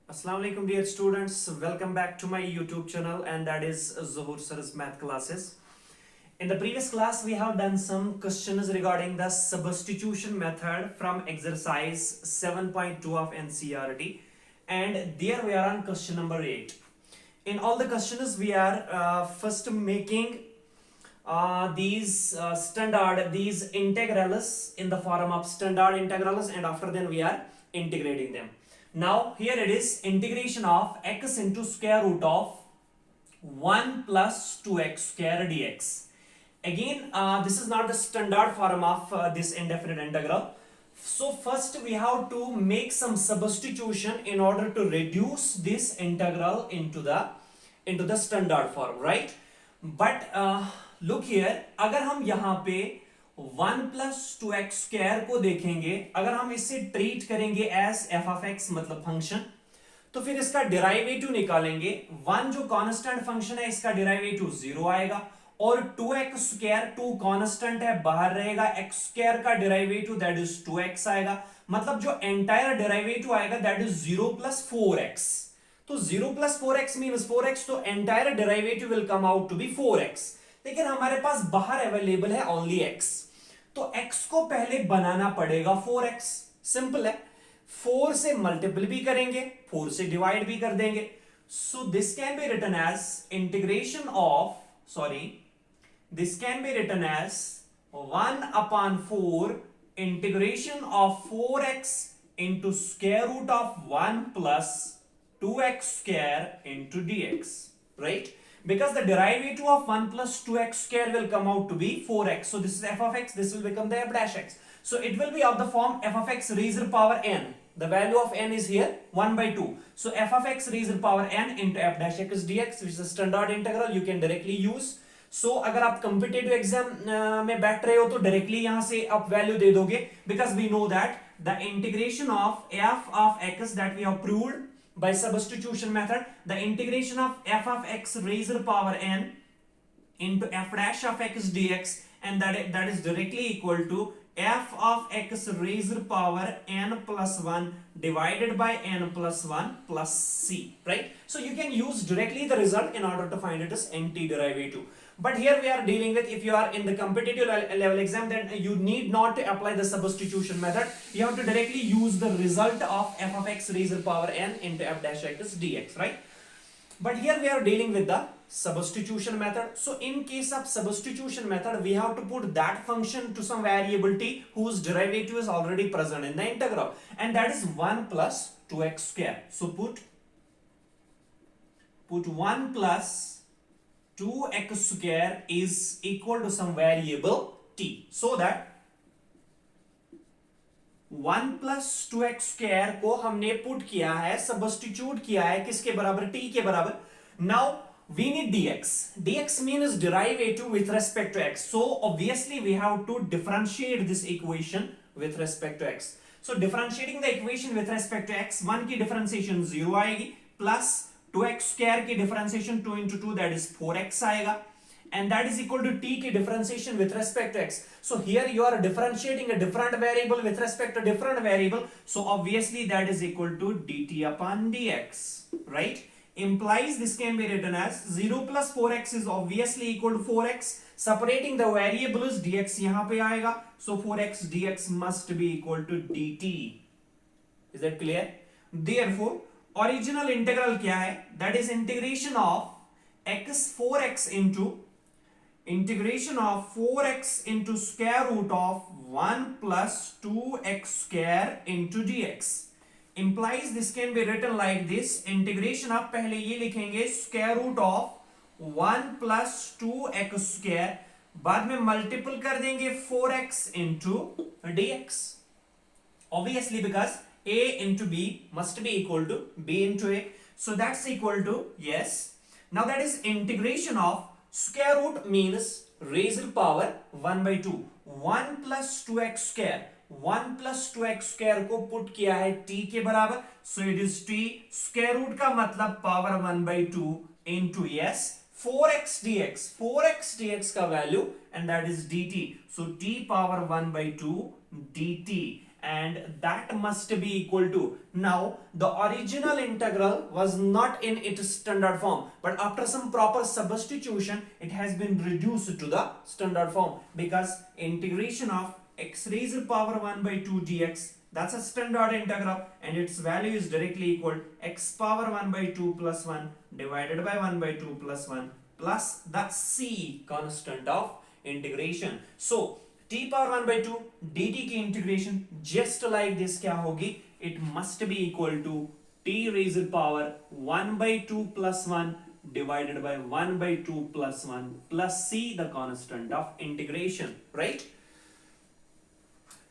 Assalamu alaikum dear students, welcome back to my YouTube channel, and that is Zuhur Sir's math classes. In the previous class we have done some questions regarding the substitution method from exercise 7.2 of NCERT, and there we are on question number 8. In all the questions we are first making these integrals in the form of standard integrals, and after then we are integrating them. Now here it is integration of x into square root of 1 plus 2x square dx. Again, this is not the standard form of this indefinite integral. So first we have to make some substitution in order to reduce this integral into the standard form, right? But look here, अगर हम यहाँ पे 1 plus 2x square को देखेंगे, अगर हम इसे treat करेंगे एज एफ ऑफ एक्स मतलब फंक्शन, तो फिर इसका डेरिवेटिव निकालेंगे. 1 जो कांस्टेंट फंक्शन है इसका डेरिवेटिव 0 आएगा, और 2x स्क्वायर 2 कांस्टेंट है बाहर रहेगा, x स्क्वायर का डेरिवेटिव दैट इज 2x आएगा. मतलब जो एंटायर डेरिवेटिव आएगा दैट इज 0 प्लस 4x. तो 0 प्लस 4x मीन्स 4x, तो entire derivative will come out to be 4x. लेकिन हमारे पास बाहर अवेलेबल है ओनली x, तो x को पहले बनाना पड़ेगा 4x. सिंपल है, 4 से मल्टीपल भी करेंगे, 4 से डिवाइड भी कर देंगे. So this can be written as integration of, this can be written as 1 upon 4 integration of 4x into square root of 1 plus 2x square into dx, right? Because the derivative of 1 plus 2x square will come out to be 4x. So this is f of x, this will become the f dash x. So it will be of the form f of x raised to the power n. The value of n is here 1 by 2. So f of x raised to the power n into f dash x dx, which is a standard integral, you can directly use. So अगर आप competitive exam में बैठ रहे हो तो directly यहाँ से आप value दे दोगे, because we know that the integration of f of x that we have proved by substitution method, the integration of f of x raised to the power n into f dash of x dx, and that is directly equal to f of x raised to the power n plus 1 divided by n plus 1 plus c, right? So you can use directly the result in order to find it as antiderivative. But here we are dealing with, if you are in the competitive level exam, then you need not to apply the substitution method. You have to directly use the result of f of x raised to the power n into f dash x dx, right? But here we are dealing with the substitution method. So in case of substitution method, we have to put that function to some variable t whose derivative is already present in the integral, and that is 1 plus 2x square. So put 1 plus 2x square is equal to some variable t, so that 1 plus 2x square को हमने put किया है, substitute किया है किसके बराबर, t के बराबर. Now we need dx means derivative with respect to x, so obviously we have to differentiate this equation with respect to x. So differentiating the equation with respect to x, 1 की differentiation 0 आएगी, plus 2x square की differentiation 2 into 2 that is 4x आएगा, and that is equal to t की differentiation with respect to x. So here you are differentiating a different variable with respect to different variable, so obviously that is equal to dt upon dx, right? Implies this can be written as 0 plus 4x is obviously equal to 4x. Separating the variables, dx यहाँ पे आएगा, so 4x dx must be equal to dt. Is that clear? Therefore original integral क्या है, that is integration of 4x into square root of 1 plus 2x square into dx. Implies this can be written like this, integration आप पहले ये लिखेंगे square root of 1 plus 2x square, बाद में multiple कर देंगे 4x into dx. Obviously because a into b must be equal to b into a, so that's equal to, yes. Now that is integration of square root means raised to power 1 by 2, 1 plus 2x square, 1 plus 2x square को put किया है t के बराबर, so it is t square root का मतलब power 1 by 2 into, yes, 4x dx का value, and that is dt, so t power 1 by 2 dt. and that must be equal to, now the original integral was not in its standard form, but after some proper substitution it has been reduced to the standard form, because integration of x raised to power 1 by 2 dx, that's a standard integral, and its value is directly equal x power 1 by 2 plus 1 divided by 1 by 2 plus 1 plus the c constant of integration. So t power 1 by 2 dt की integration just like this क्या होगी, it must be equal to t raised to power 1 by 2 plus 1 divided by 1 by 2 plus 1 plus c the constant of integration, right?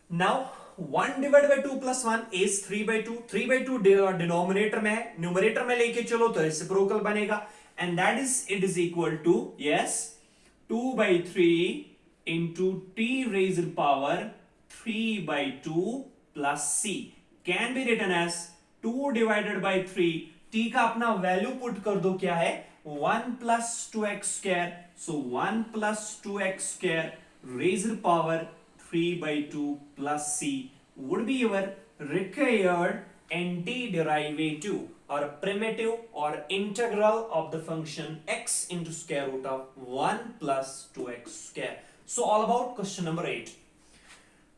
Now 1 divided by 2 plus 1 is 3 by 2, 3 by 2 denominator में है, numerator में लेके चलो तो reciprocal बनेगा, and that is it is equal to, yes, 2 by 3 into t raised to power 3 by 2 plus c can be written as 2 divided by 3, t का अपना value put कर दो, क्या है 1 plus 2x square, so 1 plus 2x square raised to power 3 by 2 plus c would be your required antiderivative or primitive or integral of the function x into square root of 1 plus 2x square. So all about question number 8.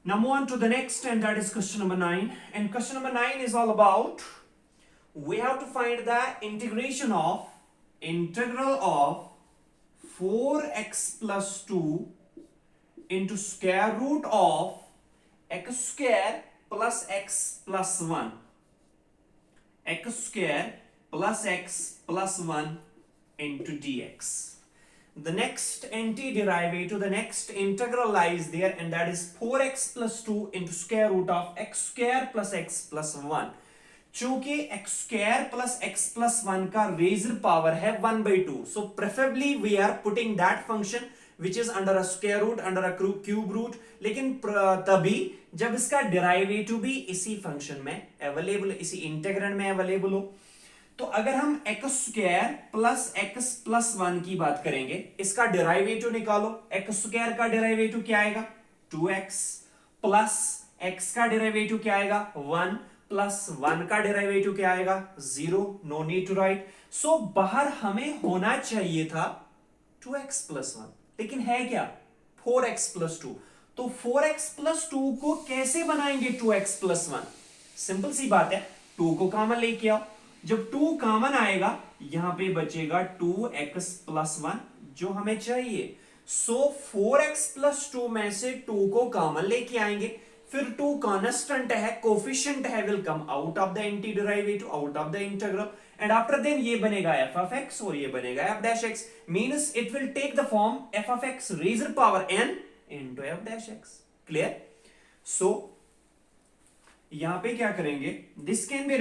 Now move on to the next, and that is question number 9. And question number 9 is all about, we have to find the integral of 4x plus 2 into square root of x square plus x plus 1. X square plus x plus 1 into dx. The next antiderivative, the next integral lies there, and that is 4x plus 2 into square root of x square plus x plus 1. चूंकि x square plus x plus 1 का raised power है 1 by 2, so preferably we are putting that function which is under a square root, under a cube root, लेकिन तभी जब इसका derivative भी इसी function में अवेलेबल, इसी इंटीग्रैंड में अवेलेबल हो। तो अगर हम x square plus x plus 1 की बात करेंगे, इसका डेरिवेटिव निकालो, x स्क्वायर का डेरिवेटिव क्या आएगा 2x, प्लस x का डेरिवेटिव क्या आएगा 1, प्लस 1 का डेरिवेटिव क्या आएगा 0, नो नीड टू राइट। सो बाहर हमें होना चाहिए था 2x प्लस 1, लेकिन है क्या 4x प्लस 2। तो 4x प्लस 2 को कैसे बनाएंगे 2x प्लस 1? सिंपल सी बात है, 2 को कॉमन लेके आओ, जब 2 कॉमन आएगा यहां पे बचेगा 2x प्लस 1 जो हमें चाहिए। सो 4x प्लस 2 में से 2 को कॉमन लेके आएंगे, फिर 2 कांस्टेंट है, कोफिशिएंट है, will come out of the antiderivative, out of the integral, and after then ये बनेगा f of x और ये बनेगा f dash x, means it will take the form f of x raised power n into f dash x। Clear? So यहां पे क्या करेंगे, this can be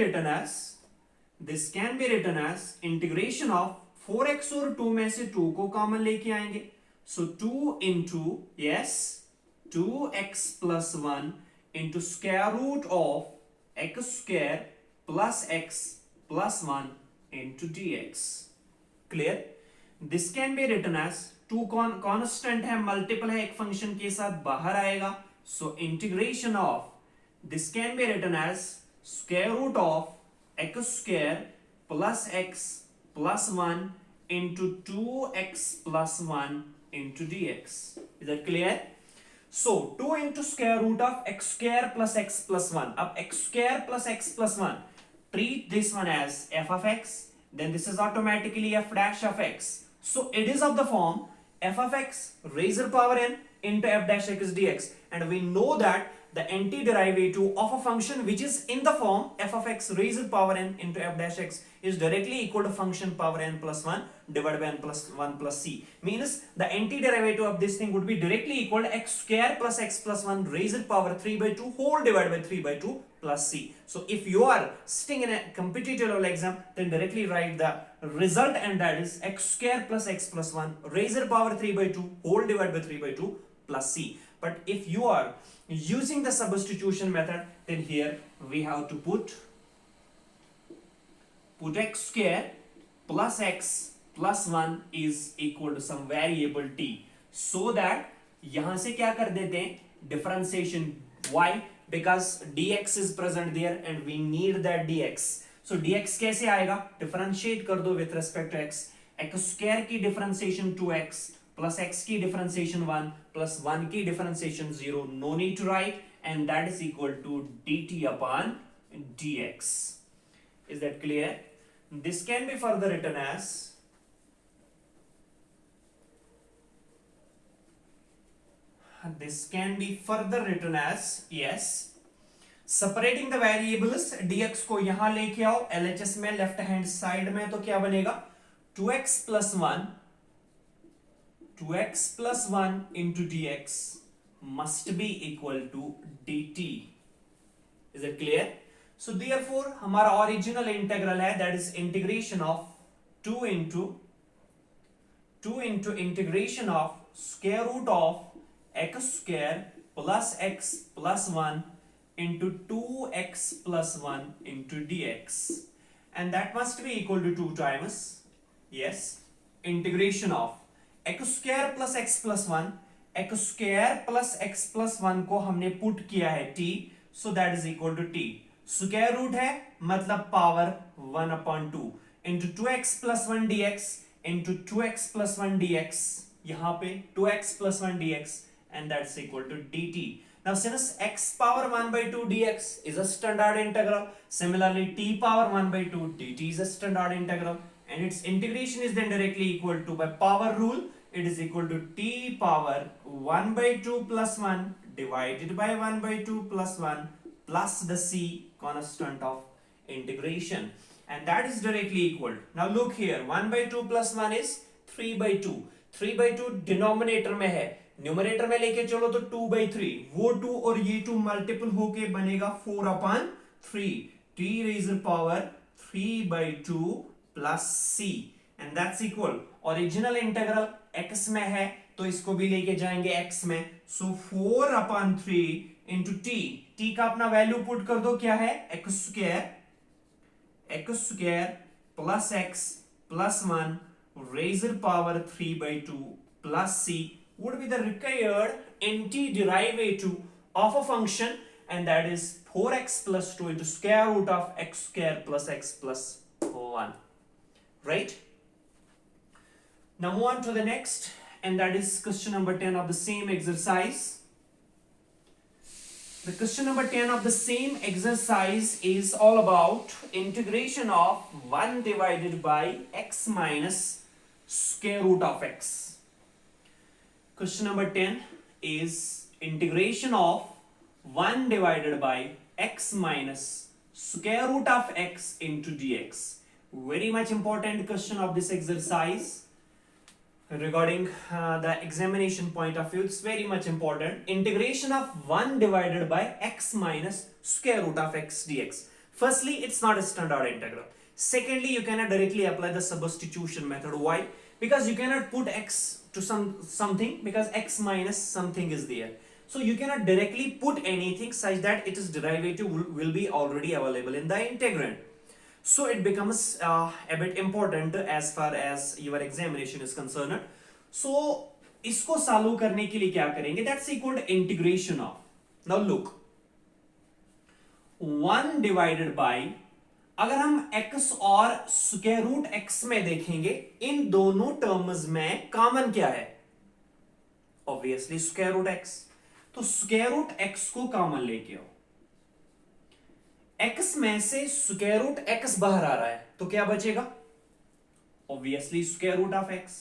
written as integration of 4x और 2 में से 2 को कॉमन लेके आएंगे, सो 2 into yes 2x plus 1 into square root of x square plus x plus 1 into dx. Clear? This can be written as 2 constant है, multiple है, एक function के साथ बाहर आएगा, so integration of this can be written as square root of x square plus x plus 1 into 2x plus 1 into dx. Is that clear? So 2 into square root of x square plus x plus 1. अब x square plus x plus 1, treat this one as f of x, then this is automatically f dash of x. So it is of the form f of x raised to power n into f dash x dx, and we know that the antiderivative of a function which is in the form f of x raised to power n into f dash x is directly equal to function power n plus 1 divided by n plus 1 plus c, means the antiderivative of this thing would be directly equal to x square plus x plus 1 raised to power 3 by 2 whole divided by 3 by 2 plus c. So if you are sitting in a competitive level exam, then directly write the result, and that is x square plus x plus 1 raised to power 3 by 2 whole divided by 3 by 2 plus c. But if you are using the substitution method, then here we have to put x square plus x plus 1 is equal to some variable t, so that यहां से क्या कर देते हैं differentiation y because dx is present there and we need that dx. So dx कैसे आएगा, differentiate कर दो with respect to x, x square की डिफरेंशिएशन 2x प्लस x की डिफरेंशिएशन 1 प्लस 1 की differentiation 0, no need to write, and that is equal to dt upon dx. Is that clear? This can be further written as yes, separating the variables, dx को यहां लेके आओ LHS में left hand side में, तो क्या बनेगा 2x plus 1 into dx must be equal to dt. Is it clear? So therefore हमारा original integral है, that is integration of 2 into integration of square root of x square plus x plus 1 into 2x plus 1 into dx, and that must be equal to 2 times, yes, integration of x square plus x plus 1, x square plus x plus 1 को हमने put किया है t, so that is equal to t, square root है मतलब power 1 upon 2 into 2x plus 1 dx into 2x plus 1 dx, यहां पे 2x plus 1 dx, and that's equal to dt. Now since x power 1 by 2 dx is a standard integral, similarly t power 1 by 2 dt is a standard integral, and its integration is then directly equal to, by power rule, it is equal to t power 1 by 2 plus 1 divided by 1 by 2 plus 1 plus the c constant of integration, and that is directly equal. Now look here, 1 by 2 plus 1 is 3 by 2, 3 by 2 denominator में है, numerator में लेके चलो तो 2 by 3, वो 2 और ये 2 multiple होके बनेगा 4 upon 3, t raised power 3 by 2 plus c, and that's equal, original integral x में है तो इसको भी लेके जाएंगे x में, so 4 upon 3 into t का अपना वैल्यू पुट कर दो, क्या है x square plus x plus 1 raised power 3 by 2 plus c would be the required antiderivative of a function, and that is 4x plus 2 into square root of x square plus x plus 1, right? Now move on to the next, and that is question number 10 of the same exercise. The question number 10 of the same exercise is all about integration of 1 divided by x minus square root of x. Question number 10 is integration of 1 divided by x minus square root of x into dx. Very much important question of this exercise. Regarding the examination point of view, it's very much important. Integration of 1 divided by x minus square root of x dx. Firstly, it's not a standard integral. Secondly, you cannot directly apply the substitution method. Why? Because you cannot put x to something, because x minus something is there. So you cannot directly put anything such that its derivative will be already available in the integrand. So it becomes a bit important as far as your examination is concerned. So इसको solve करने के लिए क्या करेंगे, that's equal to integration of, now look, 1 divided by, अगर हम x और square root x में देखेंगे, इन दोनों टर्म्स में कॉमन क्या है, ऑब्वियसली स्क्वायर रूट x, तो स्क्वायर रूट x को कॉमन लेके आओ, x में से स्क्वायर रूट x बाहर आ रहा है तो क्या बचेगा, obviously square root of x,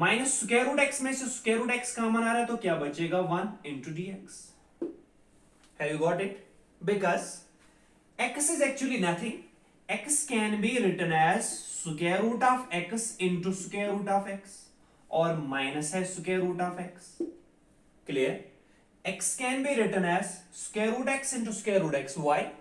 minus square root x में से स्क्वायर रूट x कॉमन आ रहा है तो क्या बचेगा 1 into dx. Have you got it? Because x is actually nothing. X can be written as square root of x into square root of x, और minus है square root of x. Clear? X can be written as square root x into square root x. Why?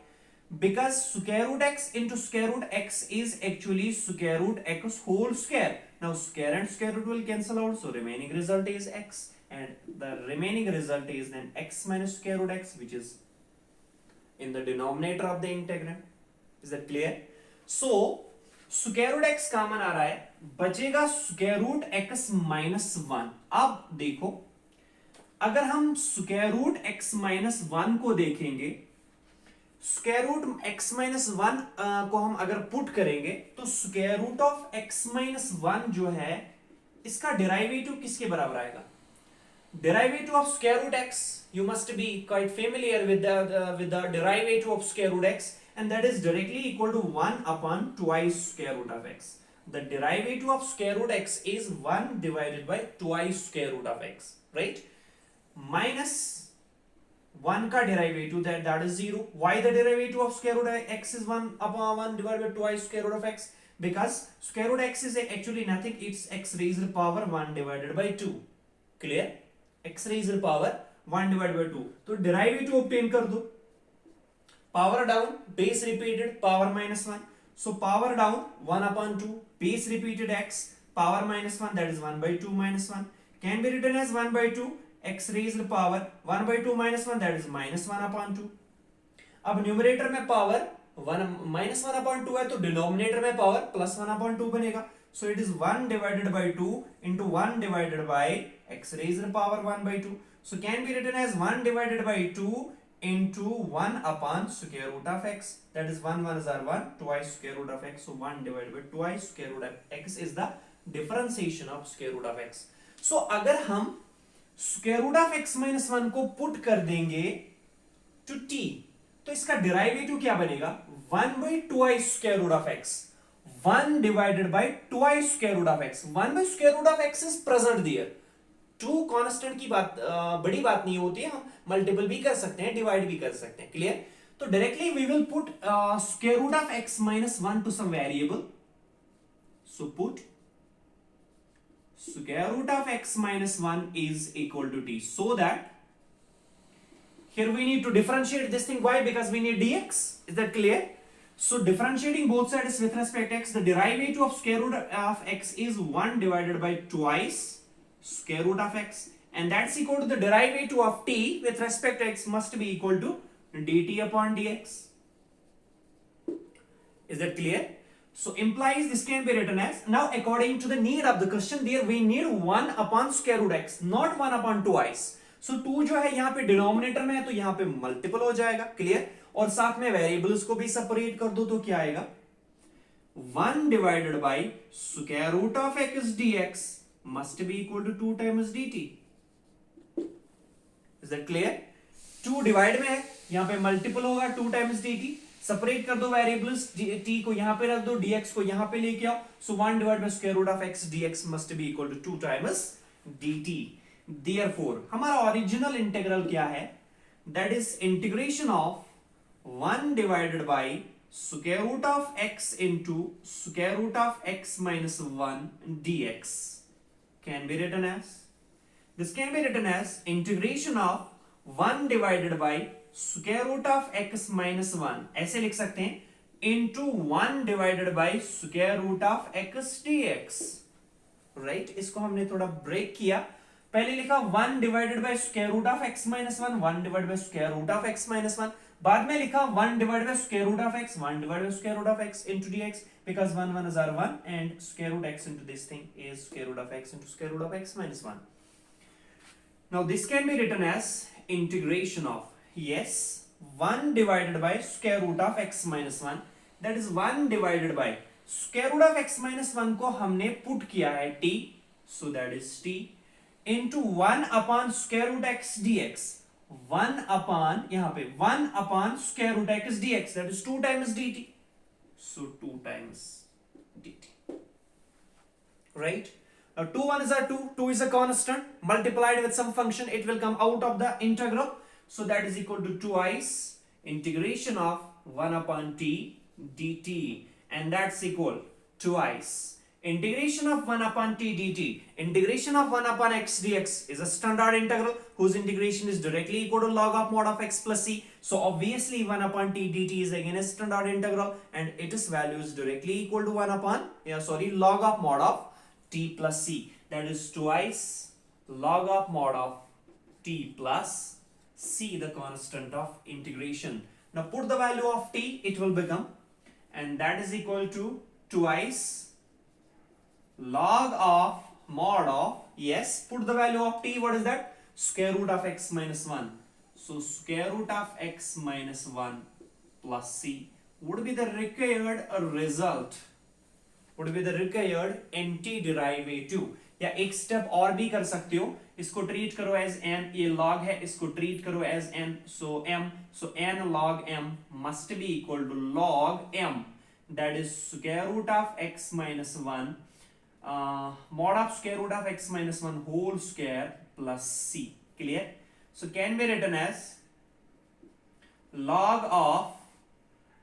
Because square root x into square root x is actually square root x whole square. Now square and square root will cancel out, so remaining result is x, and the remaining result is then x minus square root x, which is in the denominator of the integrand. Is that clear? So square root x common आ रहा है, बचेगा square root x minus 1. अब देखो, अगर हम square root x minus one को देखेंगे, square root x minus one को हम अगर पुट करेंगे तो square root of x minus one जो है इसका डेरिवेटिव किसके बराबर आएगा? Derivative of square root x, you must be quite familiar with the derivative of square root x, and that is directly equal to 1 upon twice square root of x. The derivative of square root x is 1 divided by twice square root of x, right? Minus 1 का derivative that is 0. Why the derivative of square root of x is 1 upon 1 divided by twice square root of x? Because square root x is actually nothing, it's x raised to power 1 divided by 2. Clear? x raised to power 1 divided by 2. तो derivative obtain कर दो. Power down, base repeated, power minus 1. So power down 1 upon 2, base repeated x, power minus 1, that is 1 by 2 minus 1, can be written as 1 by 2 x raised to power 1 by 2 minus 1, that is minus 1 upon 2. अब numerator में power 1 minus 1 upon 2 है तो denominator में power plus 1 upon 2 बनेगा. So it is 1 divided by 2 into 1 divided by x raised to power 1 by 2. So can be written as 1 divided by 2 into 1 upon square root of x. That is 1 1 is 1, twice square root of x. So 1 divided by twice square root of x is the differentiation of square root of x. So अगर हम square root of x minus 1 को put कर देंगे to t, तो इसका derivative क्या बनेगा? 1 by twice square root of x. 1 divided by twice square root of x. 1 by square root of x is present there. 2 constant की बात बड़ी बात नहीं होती है, हम मल्टीपल भी कर सकते हैं, डिवाइड भी कर सकते हैं. क्लियर? तो directly we will put square root of x minus 1 to some variable. So put square root of x minus 1 is equal to t. So that here we need to differentiate this thing. Why? Because we need dx. Is that clear? So differentiating both sides with respect to x, the derivative of square root of x is 1 divided by twice square root of x, and that's equal to the derivative of t with respect to x must be equal to dt upon dx. Is that clear? So implies this can be written as, now according to the need of the question, there we need 1 upon square root x, not 1 upon twice. So 2 जो है यहाँ पे denominator में है तो यहाँ पे multiple हो जाएगा. क्लियर? और साथ में वेरिएबल्स को भी सेपरेट कर दो तो क्या आएगा? 1 divided by square root of x dx must be equal to 2 times dt. Is that clear? 2 divide में है, यहाँ पे मल्टीपल होगा 2 times dt. सेपरेट कर दो वेरिएबल्स, t को यहाँ पे रख दो, dx को यहाँ पे लेके आओ. So 1 divided by square root of x dx must be equal to 2 times dt. Therefore हमारा ओरिजिनल इंटीग्रल क्या है? That is integration of 1 divided by square root of x into square root of x minus 1 dx can be written as, this can be written as integration of 1 divided by square root of x minus 1, ऐसे लिख सकते हैं, into 1 divided by square root of x dx. right? इसको हमने थोड़ा break किया. पहले लिखा 1 divided by square root of x minus 1, 1 divided by square root of x minus 1. बाद में लिखा 1 divided by square root of x, 1 divided by square root of x into dx, because 1 1 is 1 and square root x into this thing is square root of x into square root of x minus 1. Now this can be written as integration of, yes, 1 divided by square root of x minus 1, that is 1 divided by square root of x minus 1 को हमने put किया है t, so that is t into 1 upon square root x dx. 1 upon यहाँ पे 1 upon square root x dx, that is 2 times dt. So 2 times dt. Right? Now 2 1 is a 2, 2 is a constant, multiplied with some function, it will come out of the integral. So that is equal to twice integration of 1 upon t dt, and that's equal twice integration of 1 upon t dt. Integration of 1 upon x dx is a standard integral whose integration is directly equal to log of mod of x plus c. So obviously 1 upon t dt is again a standard integral, and its value is directly equal to 1 upon log of mod of t plus c. That is twice log of mod of t plus c, the constant of integration. Now put the value of t, it will become, and that is equal to twice log of mod of, yes, put the value of t, what is that? square root of x minus 1. So square root of x minus 1 plus c would be the required result, would be the required antiderivative. या एक step और भी कर सकते हो, इसको treat करो as n, ये log है, इसको ट्रीट करो as n, so m, so n log m must be equal to log m, that is square root of x minus 1 mod of square root of x minus 1 whole square plus c. Clear? So can be written as log of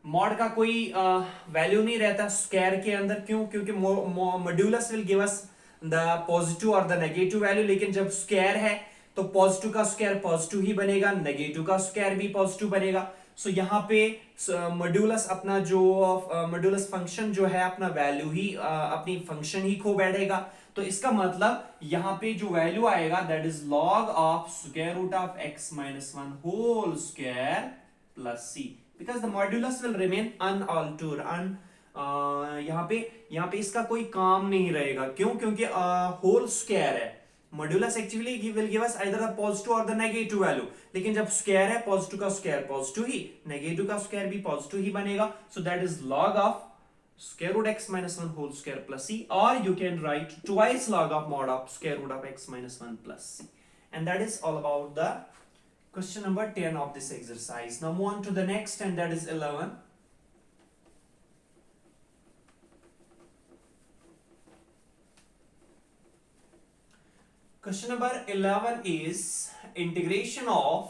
mod का कोई value नहीं रहता square के अंदर, क्यों? क्योंकि modulus will give us the positive और the negative value, लेकिन जब स्क्वायर है तो पॉजिटिव का स्क्वायर पॉजिटिव ही बनेगा, नेगेटिव का स्क्वायर भी पॉजिटिव बनेगा. सो यहाँ पे मॉड्यूलस अपना जो मॉड्यूलस फंक्शन जो है अपना वैल्यू ही अपनी फंक्शन ही खो बैठेगा. तो इसका मतलब यहाँ पे जो वैल्यू आएगा that is log of square root of x minus 1 whole square plus c, because the modulus will remain unaltered. यहाँ पे इसका कोई काम नहीं रहेगा. क्यों? क्योंकि होल स्क्वायर है. Modulus actually will give us either the positive और द नेगेटिव वैल्यू, लेकिन जब स्क्वायर है पॉजिटिव का स्क्वायर पॉजिटिव ही, नेगेटिव का स्क्वायर भी पॉजिटिव ही बनेगा. So that is log of square root x minus 1 whole square plus c, or you can write twice log of mod of square root of x minus 1 plus c. And that is all about the question number 10 of this exercise. Now move on to the next, and that is 11. Question number 11 is integration of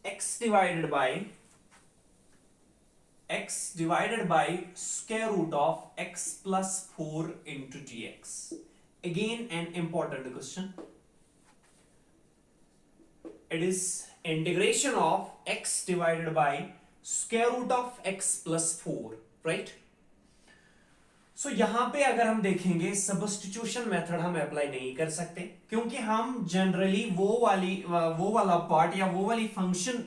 x divided by square root of x plus 4 into dx. Again an important question. It is integration of x divided by square root of x plus 4, right? So यहाँ पे अगर हम देखेंगे substitution method हम apply नहीं कर सकते, क्योंकि हम जनरली वो वाला पार्ट या वो वाली फंक्शन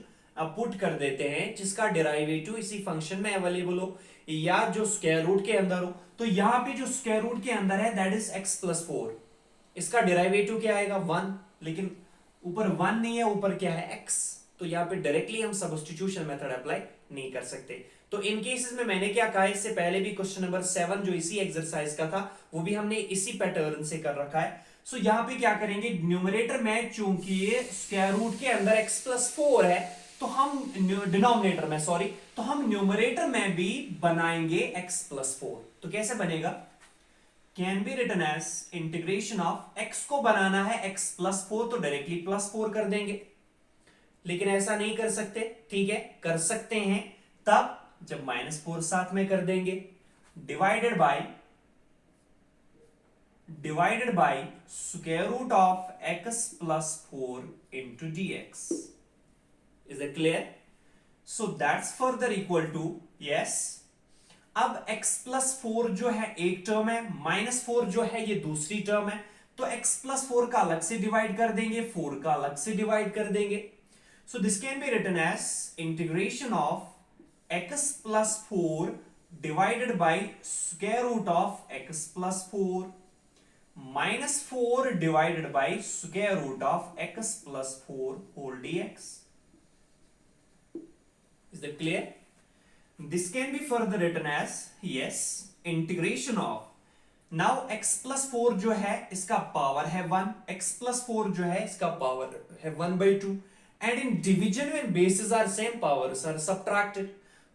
पुट कर देते हैं जिसका डेरिवेटिव इसी फंक्शन में अवेलेबल हो या जो स्क्वायर रूट के अंदर हो. तो यहाँ पे जो स्क्वायर रूट के अंदर है दैट इज x प्लस 4, इसका डेरिवेटिव क्या आएगा 1, लेकिन ऊपर 1 नहीं है, ऊपर क्या है x. तो यहाँ पे डायरेक्टली हम सब्स्टिट्यूशन मेथड अप्लाई नहीं कर सकते. तो इन केसेस में मैंने क्या कहा, इससे पहले भी क्वेश्चन नंबर 7 जो इसी एक्सरसाइज का था वो भी हमने इसी पैटर्न से कर रखा है. सो यहाँ पे क्या करेंगे, न्यूमरेटर में चूंकि ये स्क्वायर रूट के अंदर x प्लस 4 है तो हम डिनोमिनेटर में तो हम न्यूमरेटर में भी बनाएंगे x प्लस 4. तो कैसे बनेगा, can be written as integration of x को बनाना है x प्लस 4 तो डायरेक्टली प्लस 4 कर देंगे, लेकिन ऐसा नहीं कर सकते. ठीक है, कर सकते हैं तब जब -4 साथ में कर देंगे. Divided by square root of x plus 4 into dx. Is it clear? So that's further equal to, yes. अब x plus 4 जो है एक टर्म है, -4 जो है ये दूसरी टर्म है, तो x plus 4 का अलग से डिवाइड कर देंगे, 4 का अलग से डिवाइड कर देंगे. So this can be written as integration of x plus 4 divided by square root of x plus 4 minus 4 divided by square root of x plus 4 whole dx. Is that clear? This can be further written as, yes, integration of, now x plus 4 जो है इसका power है 1, x plus 4 जो है इसका power है 1/2, and in division when bases are same powers are subtracted.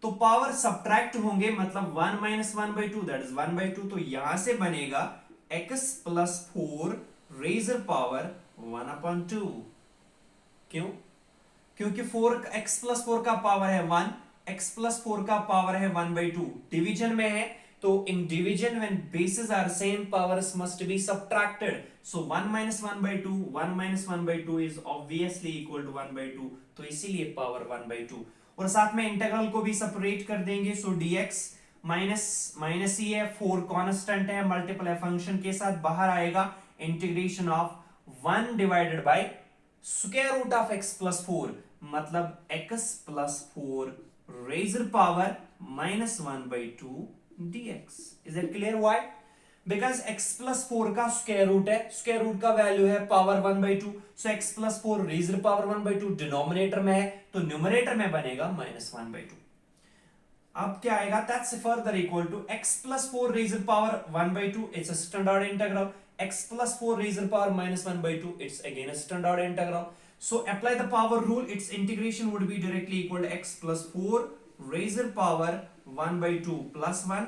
तो power subtract होंगे, मतलब 1 minus 1/2 that is 1/2. तो यहां से बनेगा x plus 4 raised पावर 1/2. क्यों? क्योंकि x प्लस 4 का पावर है 1, x प्लस 4 का पावर है 1/2. डिवीजन में है तो in division when bases are same powers must be subtracted. So 1 minus 1/2, 1 minus 1/2 is obviously equal to 1/2. तो इसीलिए पावर 1/2. और साथ में इंटीग्रल को भी सेपरेट कर देंगे. सो dx माइनस ही है, 4 कांस्टेंट है, मल्टीपल है फंक्शन के साथ, बाहर आएगा integration of 1 divided by square root of x plus 4, मतलब x plus 4 raised power -1/2 dx. Is that clear? Why? Because x plus 4 का स्क्वायर रूट है, स्क्वायर रूट का वैल्यू है power 1/2, so x plus 4 raised power 1/2 denominator में है, तो numerator में बनेगा -1/2। अब क्या आएगा, that's further equal to x plus 4 raised power 1/2, it's a standard integral, x plus 4 raised to power -1/2, it's again a standard integral. So apply the power rule, its integration would be directly equal to x plus 4 raised to power 1/2 plus 1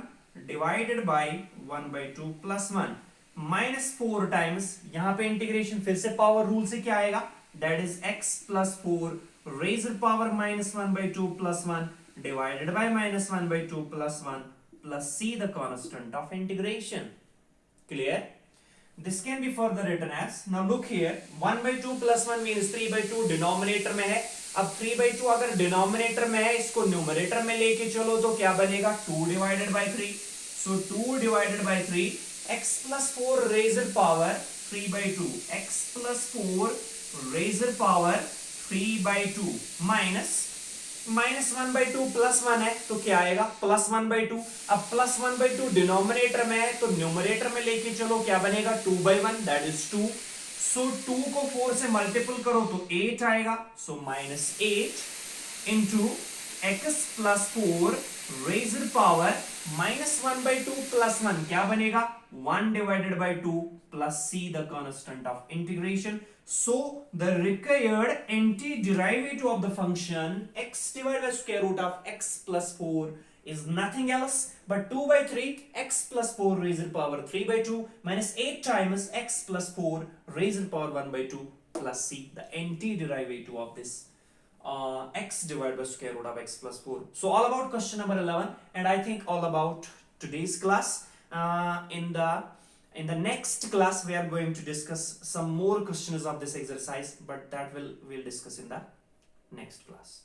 divided by 1/2 plus 1 minus 4 times, यहाँ पे integration फिर से power rule से क्या आएगा, that is x plus 4 raised to power -1/2 plus 1 divided by -1/2 plus 1 plus c the constant of integration. Clear? This can be further written as, now look here, 1/2 plus 1 means 3/2 denominator में है। अब 3/2 अगर denominator में है, इसको numerator में लेके चलो तो क्या बनेगा, 2 divided by 3, so 2 divided by 3, x plus 4 raised power 3/2, x plus 4 raised power 3/2 minus -1/2 plus 1 है तो क्या आएगा, +1/2। अब +1/2 डिनोमिनेटर में है तो न्यूमरेटर में लेके चलो, क्या बनेगा, 2/1, दैट इज 2। सो 2 को 4 से मल्टीपल करो तो 8 आएगा, सो -8 into x plus 4 raised power -1/2 plus 1 क्या बनेगा, 1 divided by 2 plus c the constant of integration. So the required antiderivative of the function x divided by square root of x plus 4 is nothing else but 2/3 x plus 4 raised to power 3/2 minus 8 times x plus 4 raised to power 1/2 plus c, the antiderivative of this x divided by square root of x plus 4. So all about question number 11, and I think all about today's class. In the next class we are going to discuss some more questions of this exercise, but that we'll discuss in the next class.